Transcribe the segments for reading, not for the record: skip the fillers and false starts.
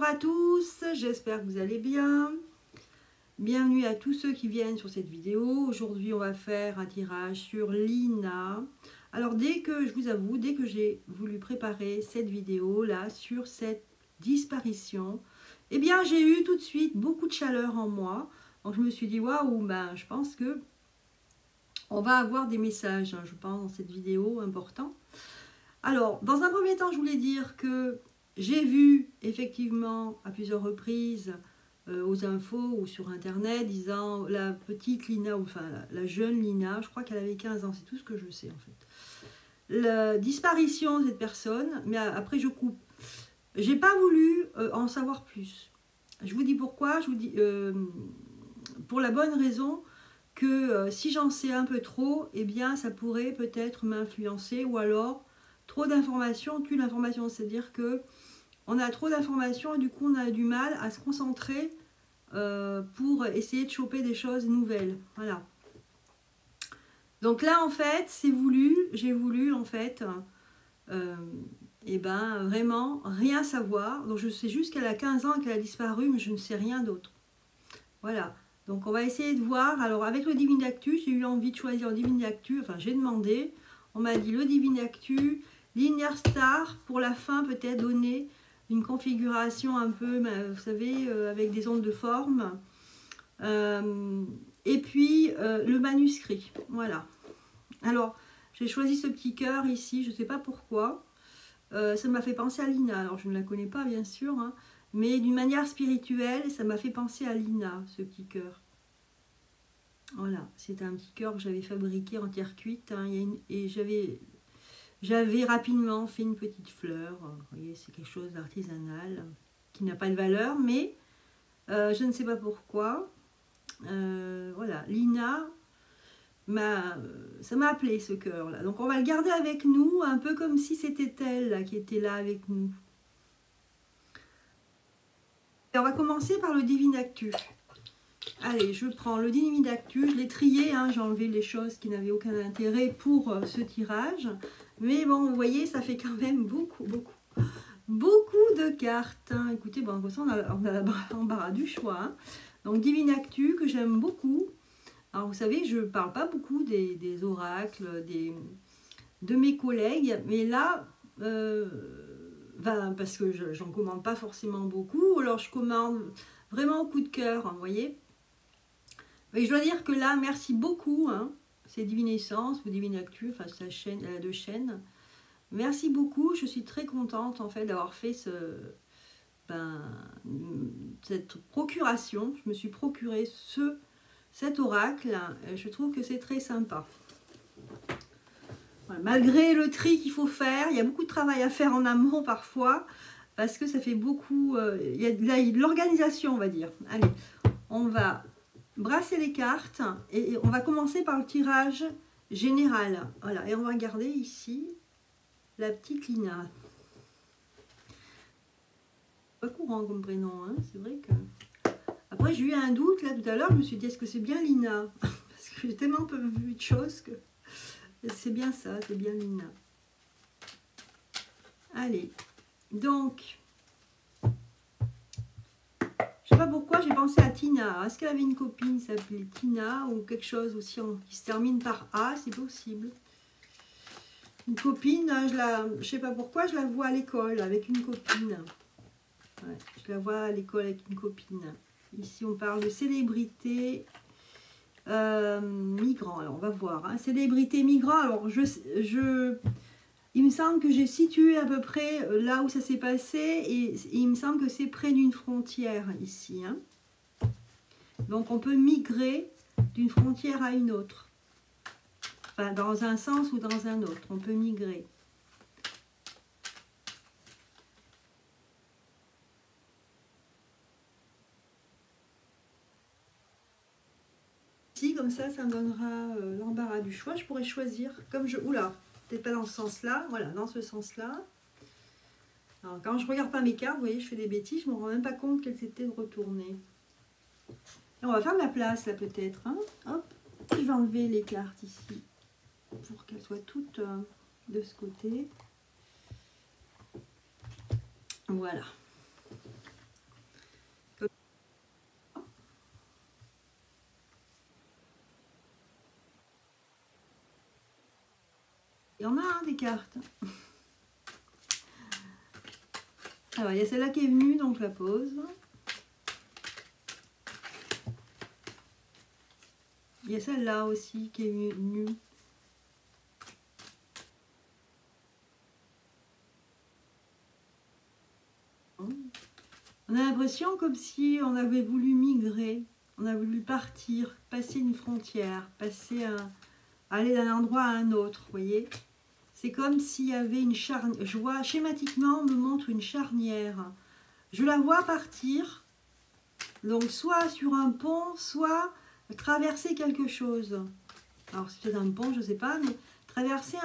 à tous, j'espère que vous allez bien. Bienvenue à tous ceux qui viennent sur cette vidéo. Aujourd'hui, on va faire un tirage sur Lina. Alors, je vous avoue, dès que j'ai voulu préparer cette vidéo-là sur cette disparition, eh bien, j'ai eu tout de suite beaucoup de chaleur en moi. Donc, je me suis dit, waouh, ben, je pense que on va avoir des messages, je pense, dans cette vidéo important. Alors, dans un premier temps, je voulais dire que j'ai vu effectivement à plusieurs reprises aux infos ou sur internet disant la petite Lina, ou enfin la jeune Lina, je crois qu'elle avait 15 ans, c'est tout ce que je sais en fait. La disparition de cette personne, mais après je coupe. J'ai pas voulu en savoir plus. Je vous dis pourquoi, je vous dis pour la bonne raison que si j'en sais un peu trop, eh bien ça pourrait peut-être m'influencer, ou alors trop d'informations tue l'information, c'est-à-dire que on a trop d'informations et du coup on a du mal à se concentrer pour essayer de choper des choses nouvelles. Voilà. Donc là en fait c'est voulu, j'ai voulu en fait et ben vraiment rien savoir. Donc je sais juste qu'elle a 15 ans et qu'elle a disparu, mais je ne sais rien d'autre. Voilà. Donc on va essayer de voir. Alors avec le Divine Actu, j'ai eu envie de choisir le Divine Actu, enfin j'ai demandé, on m'a dit le Divine Actu, Linear Star, pour la fin peut-être donner une configuration un peu, vous savez, avec des ondes de forme. Et puis le manuscrit, voilà. Alors j'ai choisi ce petit cœur ici, je ne sais pas pourquoi. Ça m'a fait penser à Lina, alors je ne la connais pas bien sûr, hein, mais d'une manière spirituelle, ça m'a fait penser à Lina, ce petit cœur. Voilà, c'est un petit cœur que j'avais fabriqué en terre cuite, hein, et j'avais rapidement fait une petite fleur. Vous voyez, c'est quelque chose d'artisanal, qui n'a pas de valeur, mais je ne sais pas pourquoi. Voilà, Lina, ça m'a appelé ce cœur là, donc on va le garder avec nous un peu comme si c'était elle là, qui était là avec nous. Et on va commencer par le Divine Actu. Allez, je prends le Divine Actu, je l'ai trié, hein, j'ai enlevé les choses qui n'avaient aucun intérêt pour ce tirage, mais bon, vous voyez, ça fait quand même beaucoup de cartes, hein. Écoutez, bon, comme ça on a l'embarras du choix, hein. Donc Divine Actu que j'aime beaucoup. Alors vous savez, je ne parle pas beaucoup des oracles, de mes collègues, mais là, parce que j'en commande pas forcément beaucoup, alors je commande vraiment au coup de cœur, hein, vous voyez. Mais je dois dire que là, merci beaucoup, hein, c'est Divine Essence ou Divine Actu, enfin sa chaîne, elle a deux chaînes. Merci beaucoup, je suis très contente en fait d'avoir fait cette procuration. Je me suis procuré cet oracle, je trouve que c'est très sympa. Voilà, malgré le tri qu'il faut faire, il y a beaucoup de travail à faire en amont parfois, parce que ça fait beaucoup, il y a de l'organisation, on va dire. Allez, on va brasser les cartes et on va commencer par le tirage général. Voilà, et on va regarder ici la petite Lina. Pas courant comme prénom, hein, c'est vrai que... Après, j'ai eu un doute là tout à l'heure, je me suis dit, est-ce que c'est bien Lina? Parce que j'ai tellement peu vu de choses que c'est bien ça, c'est bien Lina. Allez, donc, je sais pas pourquoi j'ai pensé à Tina. Est-ce qu'elle avait une copine qui s'appelait Tina ou quelque chose aussi qui se termine par A? C'est possible. Une copine, je sais pas pourquoi, je la vois à l'école avec une copine. Ouais, je la vois à l'école avec une copine. Ici, on parle de célébrité migrant. Alors, on va voir. Hein. Célébrité migrant. Alors, il me semble que j'ai situé à peu près là où ça s'est passé, et il me semble que c'est près d'une frontière ici. Hein. Donc, on peut migrer d'une frontière à une autre. Enfin, dans un sens ou dans un autre, on peut migrer. Comme ça me donnera l'embarras du choix. Je pourrais choisir comme je... Oula, peut-être pas dans ce sens-là. Voilà, dans ce sens-là. Alors, quand je regarde pas mes cartes, vous voyez, je fais des bêtises. Je ne me rends même pas compte qu'elles étaient de retourner. Et on va faire de la place, là, peut-être. Hein. Hop, je vais enlever les cartes ici pour qu'elles soient toutes de ce côté. Voilà. des cartes. Alors, il y a celle-là qui est venue, donc je la pose. Il y a celle-là aussi qui est venue. On a l'impression comme si on avait voulu migrer, on a voulu partir, passer une frontière, aller d'un endroit à un autre, vous voyez. C'est comme s'il y avait une charnière. Je vois schématiquement, on me montre une charnière. Je la vois partir, donc soit sur un pont, soit traverser quelque chose. Alors c'est peut-être un pont, je ne sais pas, mais traverser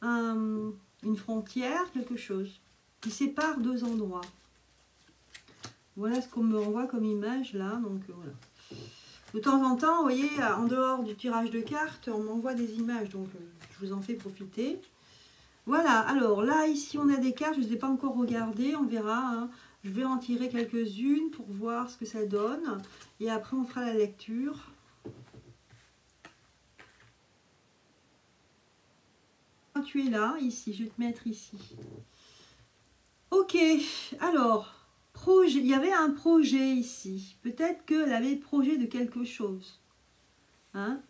une frontière, quelque chose qui sépare deux endroits. Voilà ce qu'on me renvoie comme image là, donc voilà. De temps en temps, vous voyez, en dehors du tirage de cartes, on m'envoie des images, donc je vous en fais profiter. Voilà, alors là, ici, on a des cartes, je ne les ai pas encore regardées, on verra. Hein. Je vais en tirer quelques-unes pour voir ce que ça donne. Et après, on fera la lecture. Tu es là, ici, je vais te mettre ici. Ok, alors... Projet, il y avait un projet ici. Peut-être qu'elle avait projet de quelque chose. Hein?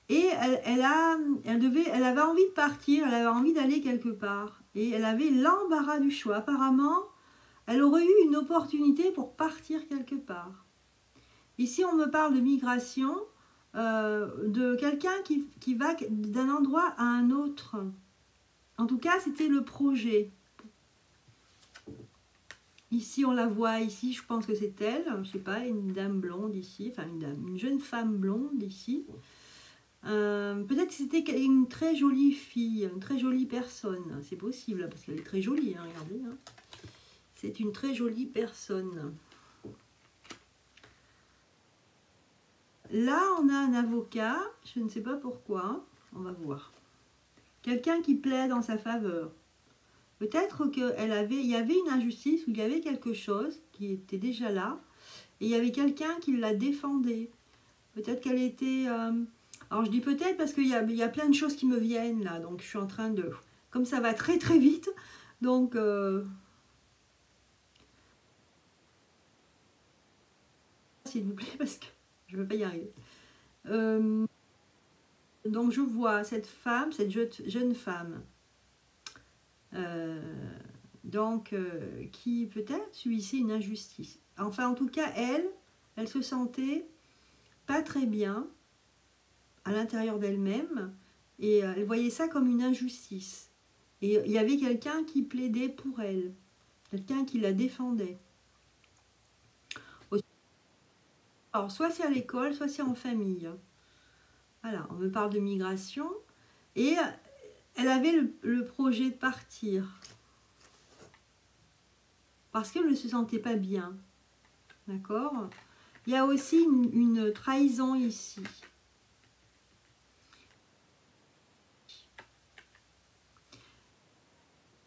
Et elle avait envie de partir, elle avait envie d'aller quelque part. Et elle avait l'embarras du choix. Apparemment, elle aurait eu une opportunité pour partir quelque part. Ici, on me parle de migration, de quelqu'un qui va d'un endroit à un autre. En tout cas, c'était le projet. Ici, on la voit, ici, je pense que c'est elle, je ne sais pas, une dame blonde ici, enfin une jeune femme blonde ici. Peut-être que c'était une très jolie fille, une très jolie personne, c'est possible, parce qu'elle est très jolie, hein, regardez. Hein. C'est une très jolie personne. Là, on a un avocat, je ne sais pas pourquoi, on va voir. Quelqu'un qui plaide en sa faveur. Peut-être qu'il y avait une injustice ou il y avait quelque chose qui était déjà là et il y avait quelqu'un qui la défendait. Peut-être qu'elle était... alors je dis peut-être parce qu'il y a plein de choses qui me viennent là, donc je suis en train de... Comme ça va très très vite, donc... S'il vous plaît, parce que je ne vais pas y arriver. Donc je vois cette femme, cette jeune femme, qui peut-être subissait une injustice. Enfin, en tout cas, elle se sentait pas très bien à l'intérieur d'elle-même et elle voyait ça comme une injustice. Et il y avait quelqu'un qui plaidait pour elle, quelqu'un qui la défendait. Alors, soit c'est à l'école, soit c'est en famille. Voilà, on me parle de migration et elle avait le projet de partir parce qu'elle ne se sentait pas bien. D'accord ? Il y a aussi une trahison ici.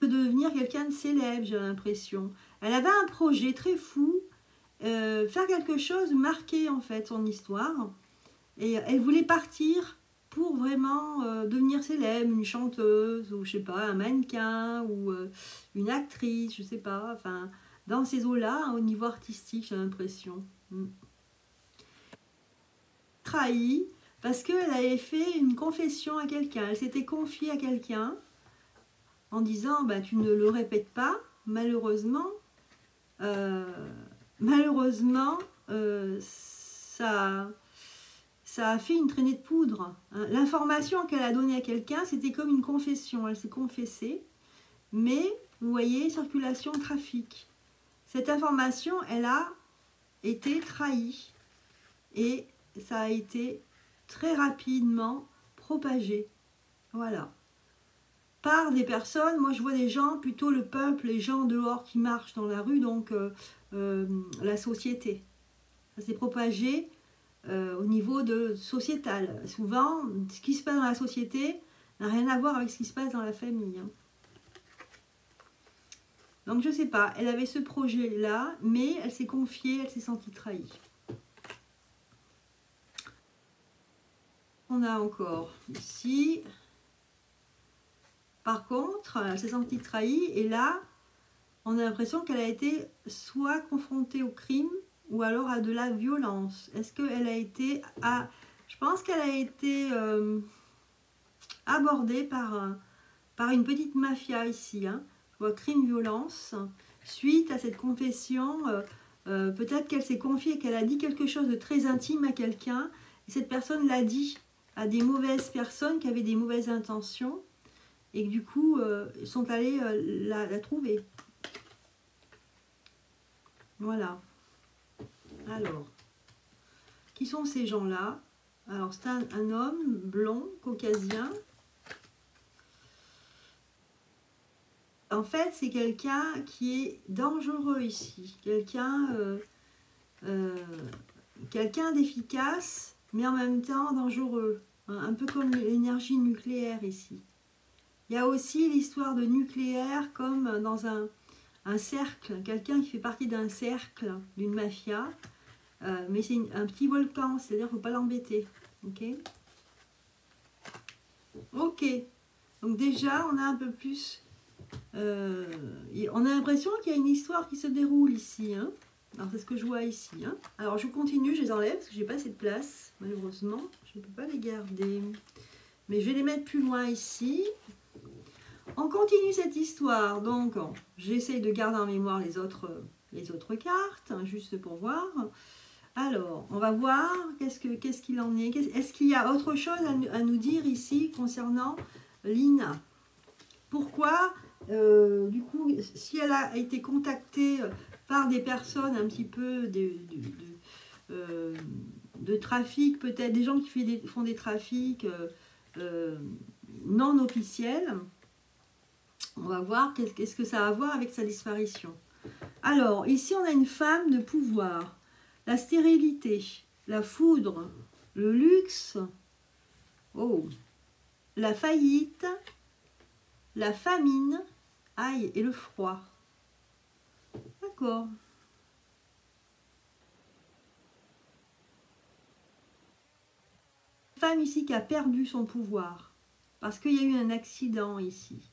De devenir quelqu'un de célèbre, j'ai l'impression. Elle avait un projet très fou, faire quelque chose, marquer en fait son histoire. Et elle voulait partir pour vraiment devenir célèbre, une chanteuse, ou je sais pas, un mannequin, ou une actrice, je sais pas, enfin, dans ces eaux-là, hein, au niveau artistique, j'ai l'impression. Trahie, parce qu'elle avait fait une confession à quelqu'un, elle s'était confiée à quelqu'un, en disant, bah, tu ne le répètes pas, malheureusement, ça a fait une traînée de poudre. Hein. L'information qu'elle a donnée à quelqu'un, c'était comme une confession. Elle s'est confessée, mais vous voyez, circulation, trafic. Cette information, elle a été trahie et ça a été très rapidement propagé. Voilà. Par des personnes, moi je vois des gens, plutôt le peuple, les gens dehors qui marchent dans la rue, donc la société. Ça s'est propagé au niveau sociétal. Souvent, ce qui se passe dans la société n'a rien à voir avec ce qui se passe dans la famille. Hein. Donc je ne sais pas, elle avait ce projet-là, mais elle s'est confiée, elle s'est sentie trahie. On a encore ici Par contre, elle s'est sentie trahie et là, on a l'impression qu'elle a été soit confrontée au crime ou alors à de la violence. Est-ce qu'elle a été... Je pense qu'elle a été abordée par une petite mafia ici. Hein. Je vois crime-violence. Suite à cette confession, peut-être qu'elle s'est confiée, qu'elle a dit quelque chose de très intime à quelqu'un. Et cette personne l'a dit à des mauvaises personnes qui avaient des mauvaises intentions. Et que du coup, ils sont allés la trouver. Voilà. Alors, qui sont ces gens-là? Alors, c'est un homme blond, caucasien. En fait, c'est quelqu'un qui est dangereux ici. Quelqu'un d'efficace, mais en même temps dangereux. Un peu comme l'énergie nucléaire ici. Il y a aussi l'histoire de nucléaire comme dans un cercle, quelqu'un qui fait partie d'un cercle, d'une mafia. Mais c'est un petit volcan, c'est-à-dire qu'il ne faut pas l'embêter. Ok. Ok. Donc déjà, on a un peu plus... on a l'impression qu'il y a une histoire qui se déroule ici. Hein. Alors c'est ce que je vois ici. Hein. Alors je continue, je les enlève parce que j'ai pas assez de place. Malheureusement, je ne peux pas les garder. Mais je vais les mettre plus loin ici. On continue cette histoire. Donc j'essaye de garder en mémoire les autres cartes, hein, juste pour voir. Alors, on va voir qu'est-ce qu'il en est. Est-ce qu'il y a autre chose à nous dire ici concernant Lina? Pourquoi, du coup, si elle a été contactée par des personnes un petit peu de trafic, peut-être des gens qui font des trafics non officiels, on va voir qu'est-ce que ça a à voir avec sa disparition. Alors, ici, on a une femme de pouvoir. La stérilité, la foudre, le luxe, la faillite, la famine, aïe, et le froid. D'accord. Une femme ici qui a perdu son pouvoir parce qu'il y a eu un accident ici.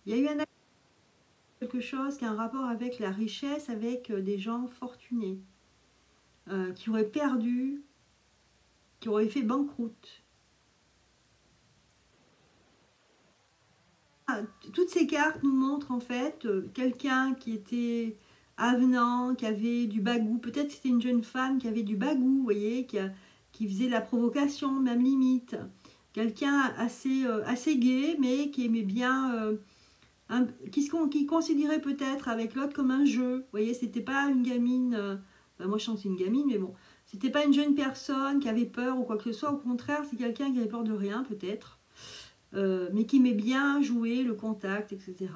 Il y a eu un accident, quelque chose qui a un rapport avec la richesse, avec des gens fortunés qui auraient perdu, qui auraient fait banqueroute. Toutes ces cartes nous montrent en fait quelqu'un qui était avenant, qui avait du bagou. Peut-être c'était une jeune femme qui avait du bagou, vous voyez, qui faisait la provocation, même limite. Quelqu'un assez gai, mais qui aimait bien, qui considérait peut-être avec l'autre comme un jeu. Vous voyez, c'était pas une gamine, moi je pense une gamine, mais bon, c'était pas une jeune personne qui avait peur ou quoi que ce soit. Au contraire, c'est quelqu'un qui avait peur de rien peut-être. Mais qui aimait bien jouer le contact, etc.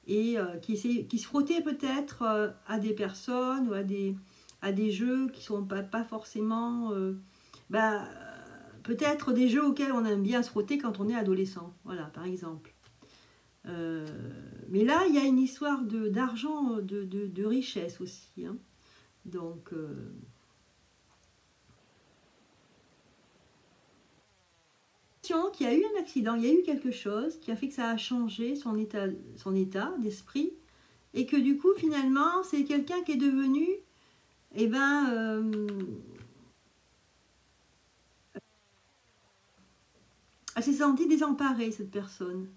Et qui se frottait peut-être à des personnes ou à des jeux qui ne sont pas forcément... peut-être des jeux auxquels on aime bien se frotter quand on est adolescent, voilà, par exemple. Mais là, il y a une histoire d'argent, de richesse aussi. Hein. Donc... qu'il y a eu un accident, il y a eu quelque chose qui a fait que ça a changé son état d'esprit et que du coup finalement c'est quelqu'un qui est devenu elle s'est sentie désemparée, cette personne.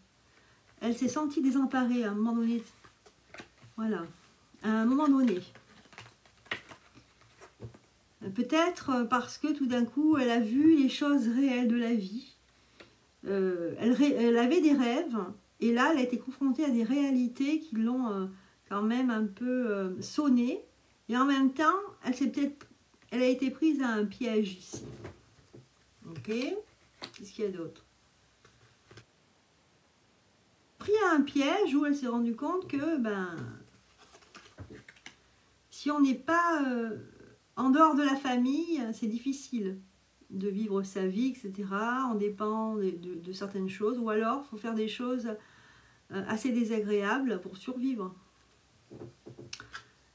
Elle s'est sentie désemparée à un moment donné. Voilà, à un moment donné. Peut-être parce que tout d'un coup elle a vu les choses réelles de la vie. Elle avait des rêves et là elle a été confrontée à des réalités qui l'ont quand même un peu sonnée et en même temps elle a été prise à un piège ici. Ok, qu'est-ce qu'il y a d'autre? Pris à un piège où elle s'est rendue compte que si on n'est pas en dehors de la famille, c'est difficile de vivre sa vie, etc. On dépend de certaines choses, ou alors il faut faire des choses assez désagréables pour survivre.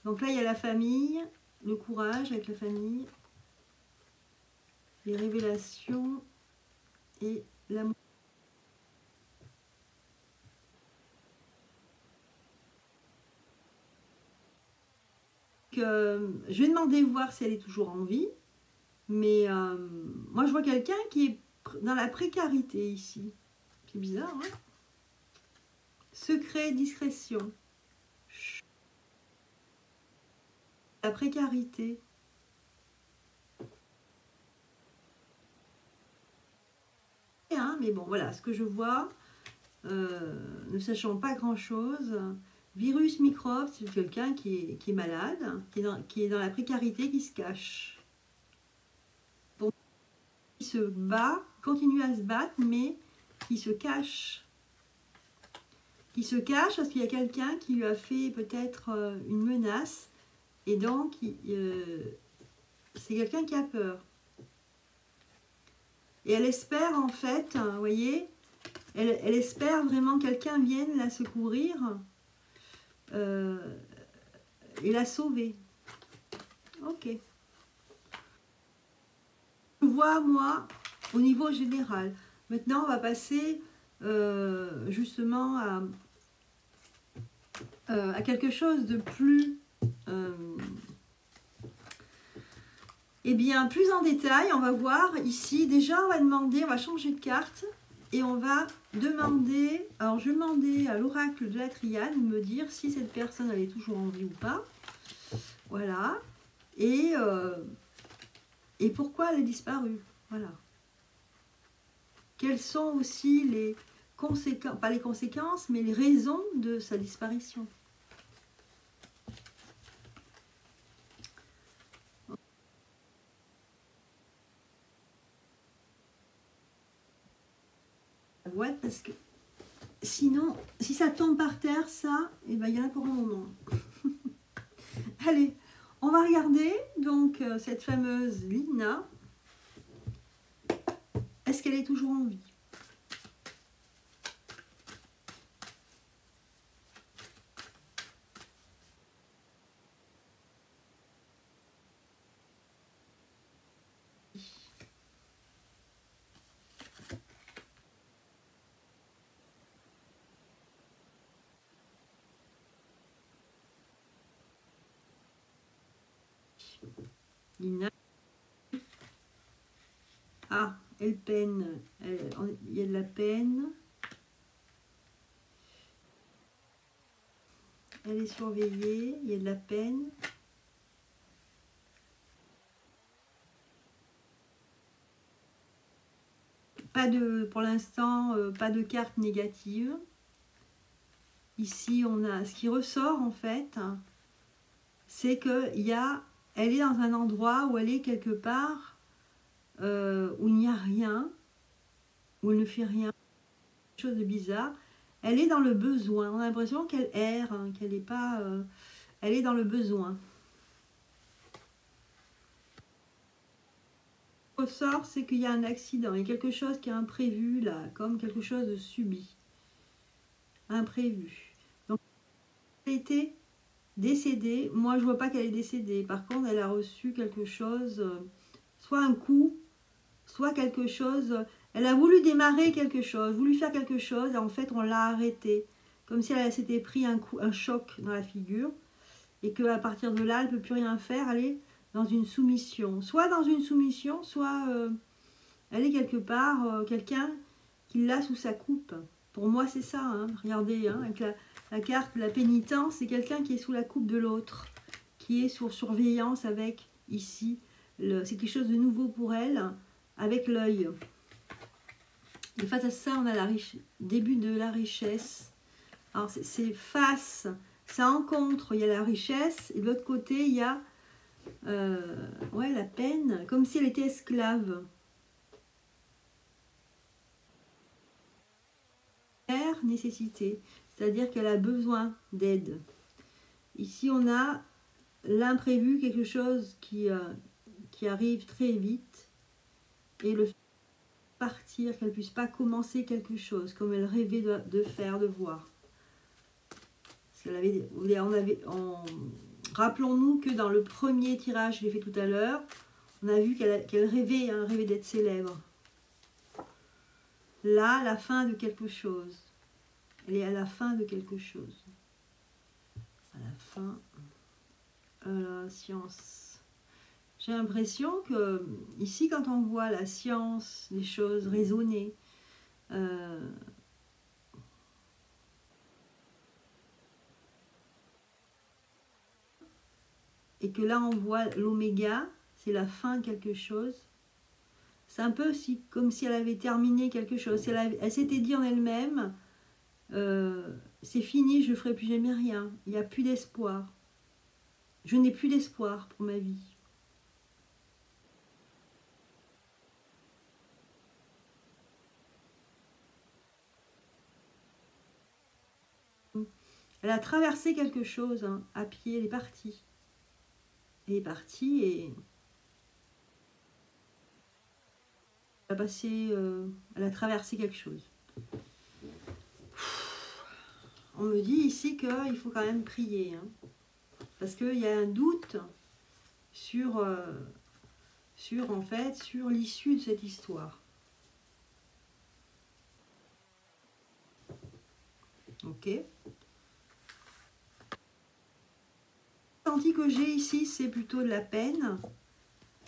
Donc là, il y a la famille, le courage avec la famille, les révélations et l'amour. je vais demander voir si elle est toujours en vie. Mais moi, je vois quelqu'un qui est dans la précarité ici. C'est bizarre, hein? Secret, discrétion. La précarité. Hein, mais bon, voilà, ce que je vois, ne sachant pas grand-chose, virus, microbe, c'est quelqu'un qui est malade, qui est dans la précarité, qui se cache. Donc, il se bat, continue à se battre, mais qui se cache. Qui se cache parce qu'il y a quelqu'un qui lui a fait peut-être une menace, et donc c'est quelqu'un qui a peur. Et elle espère en fait, vous voyez, elle espère vraiment que quelqu'un vienne la secourir et la sauver. Ok. Je vois moi au niveau général. Maintenant on va passer justement à quelque chose de plus eh bien, plus en détail, on va voir ici, déjà on va demander, on va changer de carte et on va demander, alors je vais demander à l'oracle de la triade de me dire si cette personne elle est toujours en vie ou pas. Voilà. Et pourquoi elle est disparue. Voilà. Quelles sont aussi les conséquences, pas les conséquences, mais les raisons de sa disparition. Ouais, parce que sinon, si ça tombe par terre, ça, eh ben, il y en a pour un moment. Allez, on va regarder donc cette fameuse Lina. Est-ce qu'elle est toujours en vie? Lina. Ah, elle peine. Il y a de la peine. Elle est surveillée. Il y a de la peine. Pas de, pour l'instant, pas de carte négative. Ici, on a ce qui ressort en fait, c'est que elle est dans un endroit où elle est quelque part où il n'y a rien, où elle ne fait rien, quelque chose de bizarre. Elle est dans le besoin. On a l'impression qu'elle erre, hein, qu'elle n'est pas. Elle est dans le besoin. Ce qui ressort, c'est qu'il y a un accident, il y a quelque chose qui est imprévu là, comme quelque chose de subi, imprévu. Donc, elle a été décédée. Moi, je vois pas qu'elle est décédée. Par contre, elle a reçu quelque chose, soit un coup, soit quelque chose. Elle a voulu démarrer quelque chose, voulu faire quelque chose, et en fait, on l'a arrêtée. Comme si elle s'était pris un choc dans la figure, et qu'à partir de là, elle ne peut plus rien faire. Elle est dans une soumission. Soit dans une soumission, soit elle est quelque part, quelqu'un qui l'a sous sa coupe. Pour moi, c'est ça. Hein. Regardez, hein, avec la carte, la pénitence, c'est quelqu'un qui est sous la coupe de l'autre, qui est sur surveillance avec, ici, c'est quelque chose de nouveau pour elle, avec l'œil. Et face à ça, on a début de la richesse. Alors, c'est face, ça encontre, il y a la richesse, et de l'autre côté, il y a ouais, la peine, comme si elle était esclave. Nécessité, c'est-à-dire qu'elle a besoin d'aide. Ici, on a l'imprévu, quelque chose qui arrive très vite, et le partir, qu'elle puisse pas commencer quelque chose comme elle rêvait de faire, de voir. Rappelons-nous que dans le premier tirage que j'ai fait tout à l'heure, on a vu qu'elle rêvait, hein, rêvait d'être célèbre. Là, la fin de quelque chose. Elle est à la fin de quelque chose. À la fin. La science. J'ai l'impression que ici, quand on voit la science, les choses raisonnées, et que là on voit l'oméga, c'est la fin de quelque chose. C'est un peu aussi comme si elle avait terminé quelque chose. Elle s'était dit en elle-même, c'est fini, je ne ferai plus jamais rien. Il n'y a plus d'espoir. Je n'ai plus d'espoir pour ma vie. Elle a traversé quelque chose hein, à pied, elle est partie. Elle est partie et elle a traversé quelque chose. On me dit ici qu'il faut quand même prier. Hein, parce qu'il y a un doute sur en fait, sur l'issue de cette histoire. Ok. Le ressenti que j'ai ici, c'est plutôt de la peine.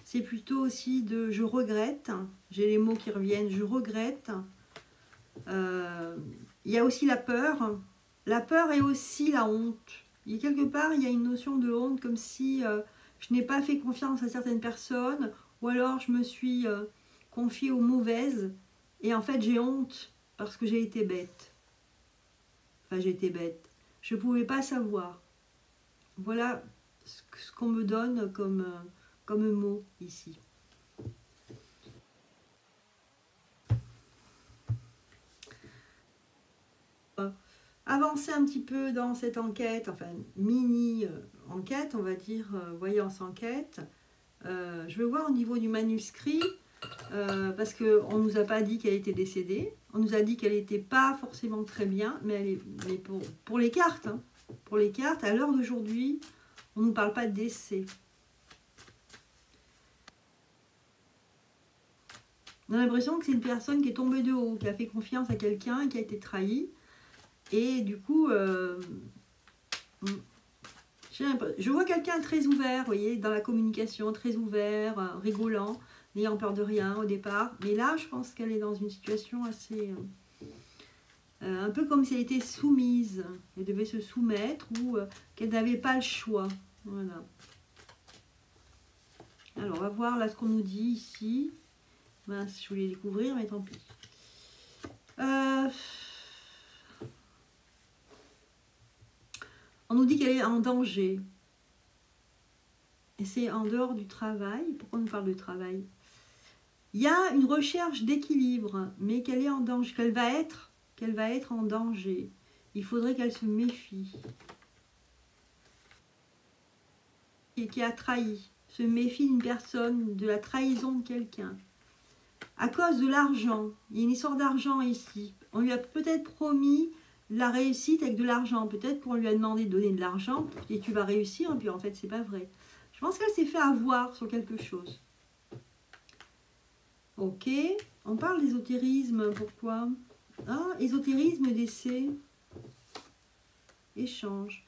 C'est plutôt aussi de je regrette. J'ai les mots qui reviennent, je regrette. Il y a aussi la peur. La peur et aussi la honte. Et quelque part, il y a une notion de honte, comme si je n'ai pas fait confiance à certaines personnes, ou alors je me suis confiée aux mauvaises, et en fait j'ai honte parce que j'ai été bête. Enfin, j'ai été bête. Je ne pouvais pas savoir. Voilà ce qu'on me donne comme mot ici. Avancer un petit peu dans cette enquête, enfin mini enquête, on va dire, voyance enquête. Je vais voir au niveau du manuscrit, parce qu'on ne nous a pas dit qu'elle était décédée, on nous a dit qu'elle n'était pas forcément très bien, mais pour les cartes, hein, pour les cartes, à l'heure d'aujourd'hui, on ne nous parle pas de décès. On a l'impression que c'est une personne qui est tombée de haut, qui a fait confiance à quelqu'un, qui a été trahi. Et du coup, je vois quelqu'un très ouvert, vous voyez, dans la communication, très ouvert, rigolant, n'ayant peur de rien au départ. Mais là, je pense qu'elle est dans une situation assez... un peu comme si elle était soumise. Elle devait se soumettre ou qu'elle n'avait pas le choix. Voilà. Alors, on va voir là ce qu'on nous dit ici. Mince, je voulais découvrir, mais tant pis. On nous dit qu'elle est en danger. Et c'est en dehors du travail. Pourquoi on nous parle de travail? Il y a une recherche d'équilibre, mais qu'elle est en danger, qu'elle va être en danger. Il faudrait qu'elle se méfie. Et qui a trahi, se méfie d'une personne, de la trahison de quelqu'un. À cause de l'argent, il y a une histoire d'argent ici. On lui a peut-être promis la réussite avec de l'argent. Peut-être qu'on lui a demandé de donner de l'argent et tu vas réussir, et puis en fait, c'est pas vrai. Je pense qu'elle s'est fait avoir sur quelque chose. Ok, on parle d'ésotérisme, pourquoi? Ah, ésotérisme, décès, échange.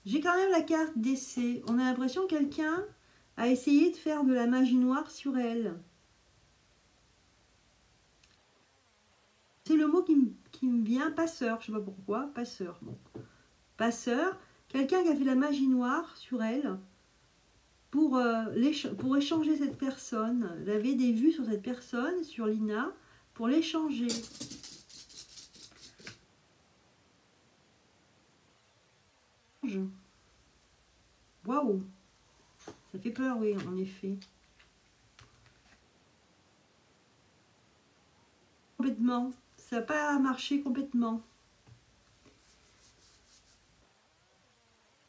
J'ai quand même la carte décès. On a l'impression que quelqu'un a essayé de faire de la magie noire sur elle. C'est le mot qui me vient, passeur, je ne sais pas pourquoi, passeur. Bon. Passeur, quelqu'un qui a fait de la magie noire sur elle pour échanger cette personne. Elle avait des vues sur cette personne, sur Lina, pour l'échanger. Waouh, ça fait peur, oui, en effet. Complètement, ça n'a pas marché complètement.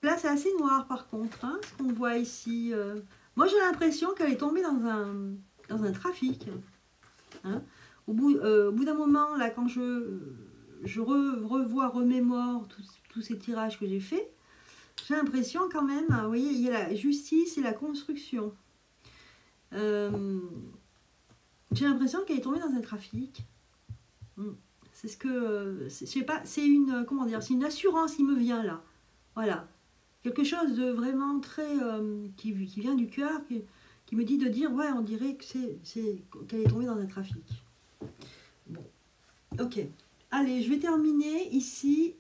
Là, c'est assez noir par contre, hein, ce qu'on voit ici. Moi, j'ai l'impression qu'elle est tombée dans un trafic. Hein. Au bout d'un moment, là, quand je remémore tous ces tirages que j'ai faits, j'ai l'impression quand même, vous voyez, il y a la justice et la construction. J'ai l'impression qu'elle est tombée dans un trafic. C'est ce que, je sais pas, c'est une, comment dire, c'est une assurance qui me vient là. Voilà. quelque chose de vraiment très qui vient du cœur, qui me dit de dire ouais, on dirait que qu'elle est tombée dans un trafic. Bon, ok. Allez, je vais terminer ici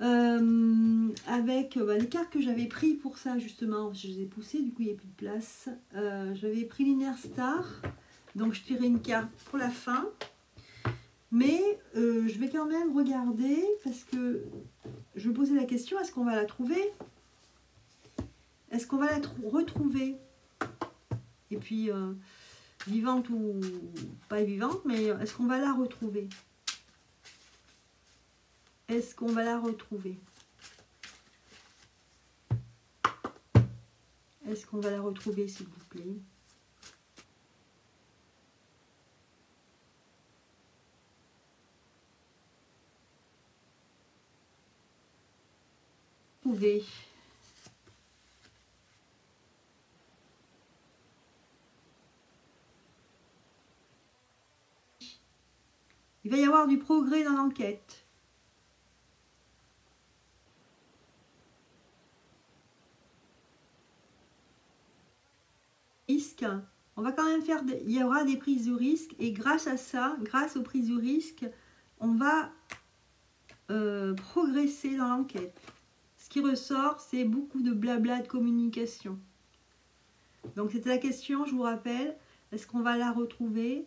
avec les cartes que j'avais pris pour ça justement. Je les ai poussées, du coup il n'y a plus de place. J'avais pris l'Inner Star, donc je tirais une carte pour la fin. Mais je vais quand même regarder parce que je me posais la question, est-ce qu'on va la trouver? Est-ce qu'on va la retrouver? Et puis, vivante ou pas vivante, mais est-ce qu'on va la retrouver? Est-ce qu'on va la retrouver? Est-ce qu'on va la retrouver, s'il vous plaît? Trouver. Il va y avoir du progrès dans l'enquête. Risque. On va quand même faire, il y aura des prises de risque et grâce à ça, grâce aux prises de risque, on va progresser dans l'enquête. Ce qui ressort, c'est beaucoup de blabla de communication. Donc c'était la question, je vous rappelle, est-ce qu'on va la retrouver?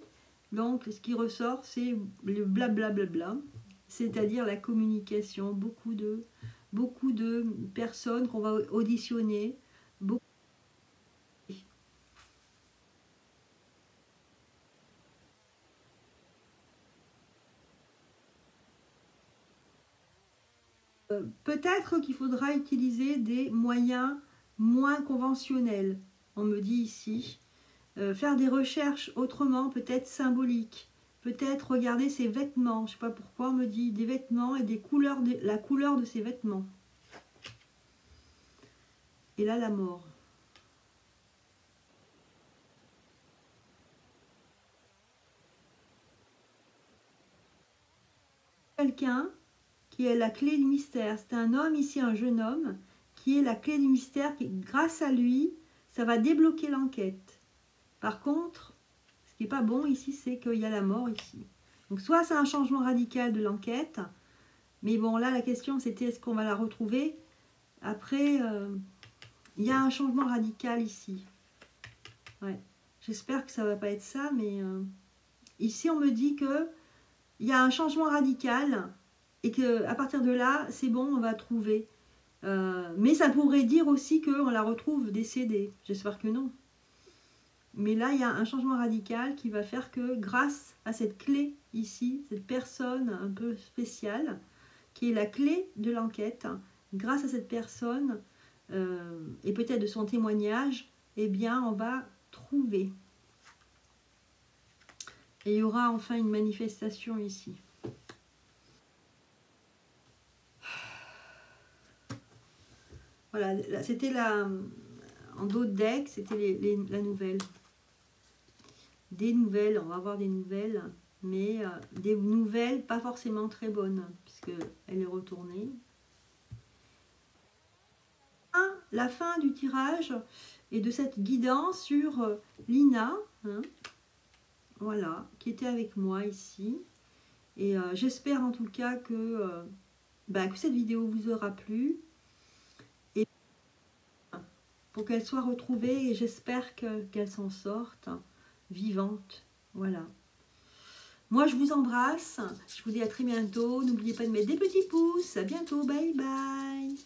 Donc ce qui ressort, c'est le blablabla, c'est-à-dire la communication, beaucoup de personnes qu'on va auditionner, beaucoup. Peut-être qu'il faudra utiliser des moyens moins conventionnels, on me dit ici. Faire des recherches autrement, peut-être symboliques. Peut-être regarder ses vêtements. Je ne sais pas pourquoi on me dit des vêtements et des couleurs, la couleur de ses vêtements. Et là, la mort. Quelqu'un qui est la clé du mystère. C'est un homme ici, un jeune homme, qui est la clé du mystère, qui grâce à lui, ça va débloquer l'enquête. Par contre, ce qui n'est pas bon ici, c'est qu'il y a la mort ici. Donc soit c'est un changement radical de l'enquête, mais bon là la question c'était est-ce qu'on va la retrouver? Après, il y a un changement radical ici. Ouais. J'espère que ça ne va pas être ça, mais ici on me dit que il y a un changement radical et qu'à partir de là, c'est bon, on va trouver. Mais ça pourrait dire aussi qu'on la retrouve décédée. J'espère que non. Mais là, il y a un changement radical qui va faire que grâce à cette clé ici, cette personne un peu spéciale, qui est la clé de l'enquête, grâce à cette personne et peut-être de son témoignage, eh bien, on va trouver. Et il y aura enfin une manifestation ici. Voilà, c'était en dos de deck, c'était la nouvelle. Des nouvelles, on va avoir des nouvelles, mais des nouvelles pas forcément très bonnes, puisqu'elle est retournée. La fin du tirage et de cette guidance sur Lina, hein, voilà, qui était avec moi ici. Et j'espère en tout cas que cette vidéo vous aura plu. Et pour qu'elle soit retrouvée, et j'espère qu'elle s'en sorte vivante. Voilà. Moi, je vous embrasse. Je vous dis à très bientôt. N'oubliez pas de mettre des petits pouces. À bientôt. Bye bye.